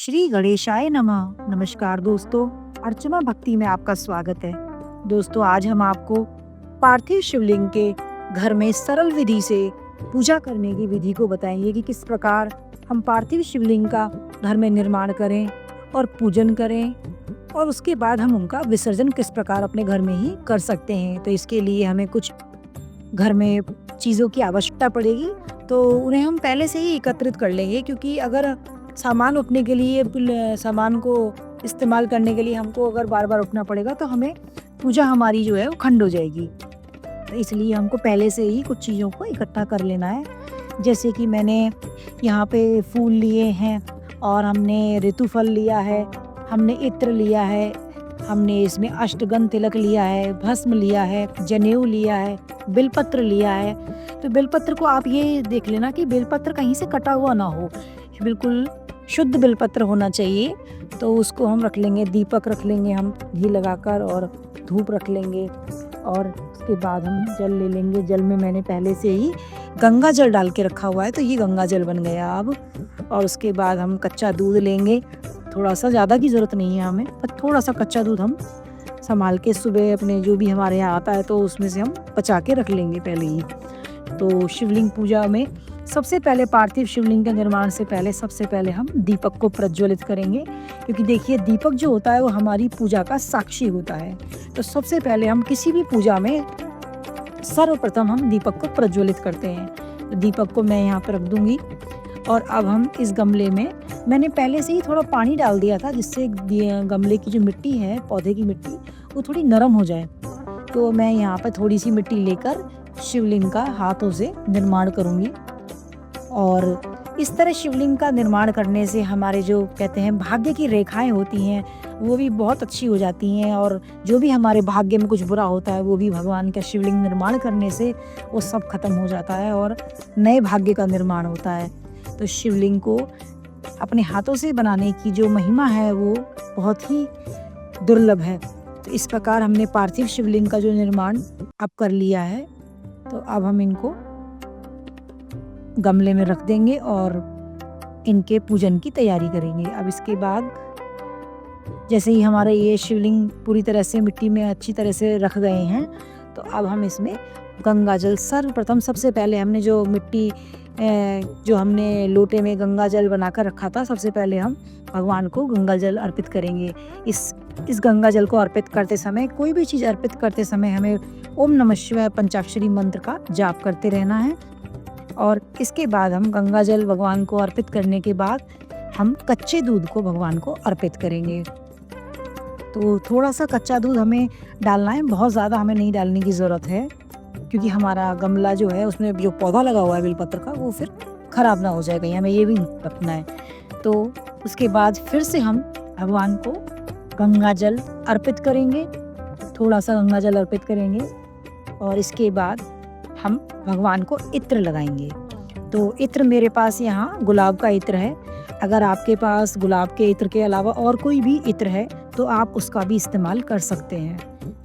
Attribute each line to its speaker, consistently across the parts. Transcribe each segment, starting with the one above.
Speaker 1: श्री गणेशाय नमः। नमस्कार दोस्तों, अर्चना भक्ति में आपका स्वागत है। दोस्तों, आज हम आपको पार्थिव शिवलिंग के घर में सरल विधि से पूजा करने की विधि को बताएंगे कि किस प्रकार हम पार्थिव शिवलिंग का घर में निर्माण करें और पूजन करें, और उसके बाद हम उनका विसर्जन किस प्रकार अपने घर में ही कर सकते हैं। तो इसके लिए हमें कुछ घर में चीज़ों की आवश्यकता पड़ेगी, तो उन्हें हम पहले से ही एकत्रित कर लेंगे, क्योंकि अगर सामान उठने के लिए सामान को इस्तेमाल करने के लिए हमको अगर बार बार उठना पड़ेगा तो हमें पूजा हमारी जो है वो खंड हो जाएगी। तो इसलिए हमको पहले से ही कुछ चीज़ों को इकट्ठा कर लेना है। जैसे कि मैंने यहाँ पे फूल लिए हैं, और हमने ऋतु फल लिया है, हमने इत्र लिया है, हमने इसमें अष्टगंध तिलक लिया है, भस्म लिया है, जनेऊ लिया है, बेलपत्र लिया है। तो बेलपत्र को आप ये देख लेना कि बेलपत्र कहीं से कटा हुआ ना हो, बिल्कुल शुद्ध बेलपत्र होना चाहिए। तो उसको हम रख लेंगे, दीपक रख लेंगे हम घी लगाकर, और धूप रख लेंगे, और उसके बाद हम जल ले लेंगे। जल में मैंने पहले से ही गंगा जल डाल के रखा हुआ है, तो ये गंगा जल बन गया अब। और उसके बाद हम कच्चा दूध लेंगे, थोड़ा सा, ज़्यादा की ज़रूरत नहीं है हमें, पर थोड़ा सा कच्चा दूध हम संभाल के सुबह अपने जो भी हमारे यहाँ आता है तो उसमें से हम बचा के रख लेंगे पहले ही। तो शिवलिंग पूजा में सबसे पहले, पार्थिव शिवलिंग के निर्माण से पहले सबसे पहले हम दीपक को प्रज्वलित करेंगे, क्योंकि देखिए दीपक जो होता है वो हमारी पूजा का साक्षी होता है। तो सबसे पहले हम किसी भी पूजा में सर्वप्रथम हम दीपक को प्रज्वलित करते हैं। तो दीपक को मैं यहाँ पर रख दूंगी, और अब हम इस गमले में, मैंने पहले से ही थोड़ा पानी डाल दिया था जिससे गमले की जो मिट्टी है, पौधे की मिट्टी, वो थोड़ी नरम हो जाए। तो मैं यहाँ पर थोड़ी सी मिट्टी लेकर शिवलिंग का हाथों से निर्माण करूँगी। और इस तरह शिवलिंग का निर्माण करने से हमारे जो कहते हैं भाग्य की रेखाएं होती हैं वो भी बहुत अच्छी हो जाती हैं, और जो भी हमारे भाग्य में कुछ बुरा होता है वो भी भगवान का शिवलिंग निर्माण करने से वो सब खत्म हो जाता है, और नए भाग्य का निर्माण होता है। तो शिवलिंग को अपने हाथों से बनाने की जो महिमा है वो बहुत ही दुर्लभ है। तो इस प्रकार हमने पार्थिव शिवलिंग का जो निर्माण अब कर लिया है। तो अब हम इनको गमले में रख देंगे और इनके पूजन की तैयारी करेंगे। अब इसके बाद जैसे ही हमारे ये शिवलिंग पूरी तरह से मिट्टी में अच्छी तरह से रख गए हैं, तो अब हम इसमें गंगा जल, सर्वप्रथम सबसे पहले हमने जो मिट्टी, जो हमने लोटे में गंगा जल बनाकर रखा था, सबसे पहले हम भगवान को गंगा जल अर्पित करेंगे। इस गंगा जल को अर्पित करते समय, कोई भी चीज़ अर्पित करते समय हमें ओम नमः शिवाय पंचाक्षरी मंत्र का जाप करते रहना है। और इसके बाद हम गंगा जल भगवान को अर्पित करने के बाद हम कच्चे दूध को भगवान को अर्पित करेंगे। तो थोड़ा सा कच्चा दूध हमें डालना है, बहुत ज़्यादा हमें नहीं डालने की ज़रूरत है, क्योंकि हमारा गमला जो है उसमें जो पौधा लगा हुआ है बेलपत्र का, वो फिर ख़राब ना हो जाएगा, हमें ये भी रखना है। तो उसके बाद फिर से हम भगवान को गंगा जल अर्पित करेंगे, थोड़ा सा गंगा जल अर्पित करेंगे, और इसके बाद हम भगवान को इत्र लगाएंगे। तो इत्र मेरे पास यहाँ गुलाब का इत्र है। अगर आपके पास गुलाब के इत्र के अलावा और कोई भी इत्र है तो आप उसका भी इस्तेमाल कर सकते हैं।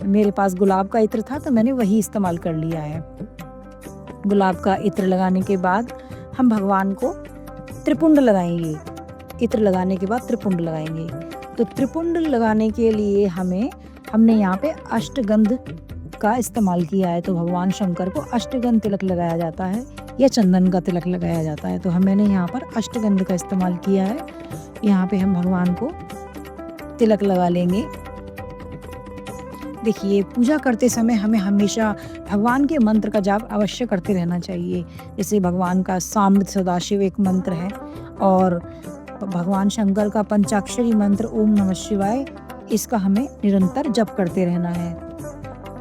Speaker 1: मेरे पास गुलाब का इत्र था तो मैंने वही इस्तेमाल कर लिया है। गुलाब का इत्र लगाने के बाद हम भगवान को त्रिपुंड लगाएंगे। इत्र लगाने के बाद त्रिपुंड लगाएंगे। तो त्रिपुंड लगाने के लिए हमने यहाँ पे अष्टगंध का इस्तेमाल किया है। तो भगवान शंकर को अष्टगंध तिलक लगाया जाता है या चंदन का तिलक लगाया जाता है। तो मैंने यहाँ पर अष्टगंध का इस्तेमाल किया है। यहाँ पे हम भगवान को तिलक लगा लेंगे। देखिए, पूजा करते समय हमें हमेशा भगवान के मंत्र का जाप अवश्य करते रहना चाहिए। जैसे भगवान का सामृत सदाशिव एक मंत्र है, और भगवान शंकर का पंचाक्षरी मंत्र ओम नमः शिवाय, इसका हमें निरंतर जप करते रहना है।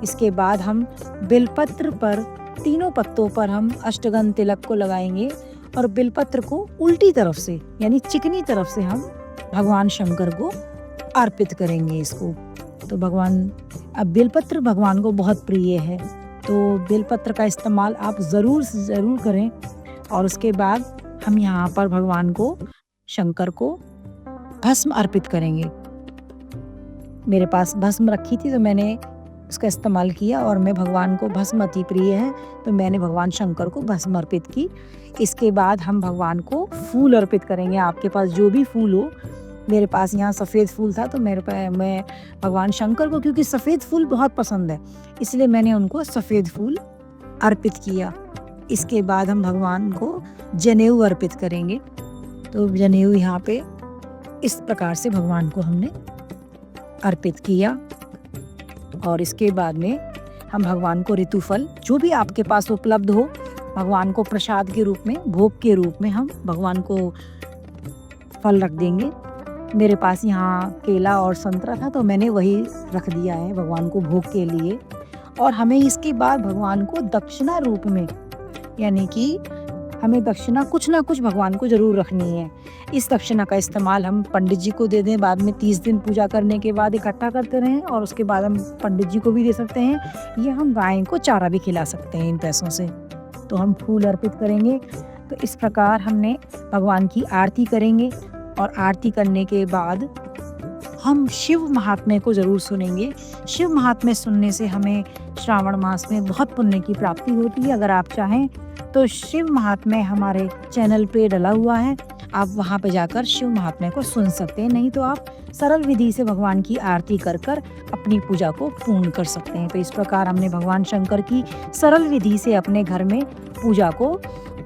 Speaker 1: इसके बाद हम बेलपत्र पर, तीनों पत्तों पर हम अष्टगंध तिलक को लगाएंगे, और बेलपत्र को उल्टी तरफ से यानी चिकनी तरफ से हम भगवान शंकर को अर्पित करेंगे इसको। तो अब बेलपत्र भगवान को बहुत प्रिय है, तो बेलपत्र का इस्तेमाल आप ज़रूर से ज़रूर करें। और उसके बाद हम यहाँ पर भगवान को, शंकर को भस्म अर्पित करेंगे। मेरे पास भस्म रखी थी तो मैंने उसका इस्तेमाल किया, और मैं भगवान को भस्म अति प्रिय है तो मैंने भगवान शंकर को भस्म अर्पित की। इसके बाद हम भगवान को फूल अर्पित करेंगे। आपके पास जो भी फूल हो मेरे पास यहाँ सफ़ेद फूल था, तो मैं भगवान शंकर को, क्योंकि सफ़ेद फूल बहुत पसंद है, इसलिए मैंने उनको सफ़ेद फूल अर्पित किया। इसके बाद हम भगवान को जनेऊ अर्पित करेंगे। तो जनेऊ यहाँ पे इस प्रकार से भगवान को हमने अर्पित किया। और इसके बाद में हम भगवान को ऋतुफल, जो भी आपके पास उपलब्ध हो, भगवान को प्रसाद के रूप में, भोग के रूप में हम भगवान को फल रख देंगे। मेरे पास यहाँ केला और संतरा था, तो मैंने वही रख दिया है भगवान को भोग के लिए। और हमें इसके बाद भगवान को दक्षिणा रूप में, यानी कि हमें दक्षिणा कुछ ना कुछ भगवान को ज़रूर रखनी है। इस दक्षिणा का इस्तेमाल हम पंडित जी को दे दें, बाद में 30 दिन पूजा करने के बाद इकट्ठा करते रहें, और उसके बाद हम पंडित जी को भी दे सकते हैं, या हम गाय को चारा भी खिला सकते हैं इन पैसों से। तो हम फूल अर्पित करेंगे। तो इस प्रकार हमने भगवान की आरती करेंगे, और आरती करने के बाद हम शिव महात्म्य को ज़रूर सुनेंगे। शिव महात्म्य सुनने से हमें श्रावण मास में बहुत पुण्य की प्राप्ति होती है। अगर आप चाहें तो शिव महात्म्य हमारे चैनल पे डला हुआ है, आप वहाँ पे जाकर शिव महात्म्य को सुन सकते हैं। नहीं तो आप सरल विधि से भगवान की आरती कर कर अपनी पूजा को पूर्ण कर सकते हैं। तो इस प्रकार हमने भगवान शंकर की सरल विधि से अपने घर में पूजा को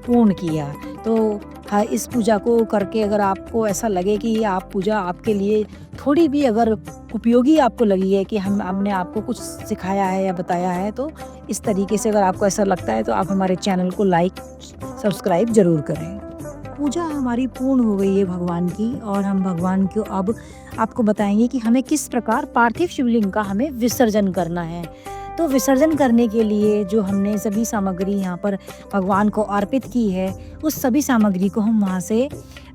Speaker 1: पूर्ण किया। तो हाँ, इस पूजा को करके अगर आपको ऐसा लगे कि ये आप पूजा आपके लिए थोड़ी भी अगर उपयोगी आपको लगी है, कि हमने आपको कुछ सिखाया है या बताया है, तो इस तरीके से अगर आपको ऐसा लगता है तो आप हमारे चैनल को लाइक सब्सक्राइब ज़रूर करें। पूजा हमारी पूर्ण हो गई है भगवान की, और हम भगवान को अब आपको बताएंगे कि हमें किस प्रकार पार्थिव शिवलिंग का हमें विसर्जन करना है। तो विसर्जन करने के लिए जो हमने सभी सामग्री यहाँ पर भगवान को अर्पित की है, उस सभी सामग्री को हम वहाँ से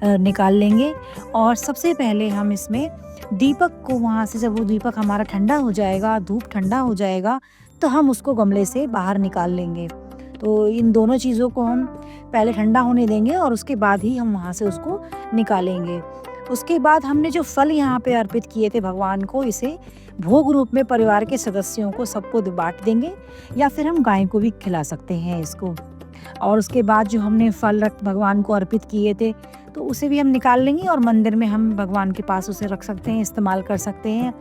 Speaker 1: निकाल लेंगे। और सबसे पहले हम इसमें दीपक को, वहाँ से जब वो दीपक हमारा ठंडा हो जाएगा, धूप ठंडा हो जाएगा, तो हम उसको गमले से बाहर निकाल लेंगे। तो इन दोनों चीज़ों को हम पहले ठंडा होने देंगे, और उसके बाद ही हम वहाँ से उसको निकालेंगे। उसके बाद हमने जो फल यहाँ पे अर्पित किए थे भगवान को, इसे भोग रूप में परिवार के सदस्यों को सबको बांट देंगे, या फिर हम गाय को भी खिला सकते हैं इसको। और उसके बाद जो हमने फल भगवान को अर्पित किए थे, तो उसे भी हम निकाल लेंगे, और मंदिर में हम भगवान के पास उसे रख सकते हैं, इस्तेमाल कर सकते हैं।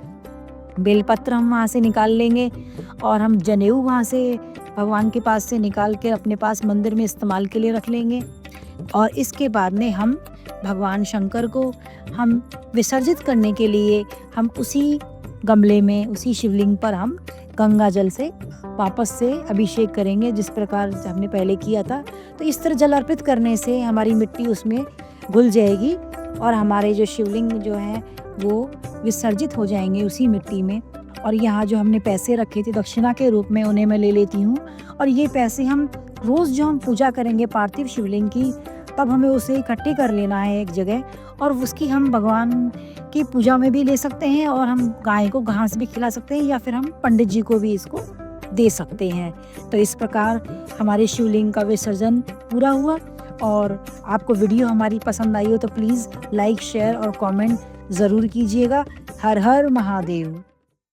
Speaker 1: बेलपत्र हम वहाँ से निकाल लेंगे, और हम जनेऊ वहाँ से भगवान के पास से निकाल के अपने पास मंदिर में इस्तेमाल के लिए रख लेंगे। और इसके बाद में हम भगवान शंकर को हम विसर्जित करने के लिए हम उसी गमले में, उसी शिवलिंग पर हम गंगा जल से वापस से अभिषेक करेंगे, जिस प्रकार हमने पहले किया था। तो इस तरह जल अर्पित करने से हमारी मिट्टी उसमें घुल जाएगी, और हमारे जो शिवलिंग जो हैं वो विसर्जित हो जाएंगे उसी मिट्टी में। और यहाँ जो हमने पैसे रखे थे दक्षिणा के रूप में, उन्हें मैं ले लेती हूँ। और ये पैसे हम रोज़ जो हम पूजा करेंगे पार्थिव शिवलिंग की, तब हमें उसे इकट्ठे कर लेना है एक जगह, और उसकी हम भगवान की पूजा में भी ले सकते हैं, और हम गाय को घास भी खिला सकते हैं, या फिर हम पंडित जी को भी इसको दे सकते हैं। तो इस प्रकार हमारे शिवलिंग का विसर्जन पूरा हुआ। और आपको वीडियो हमारी पसंद आई हो तो प्लीज़ लाइक, शेयर और कमेंट ज़रूर कीजिएगा। हर हर महादेव।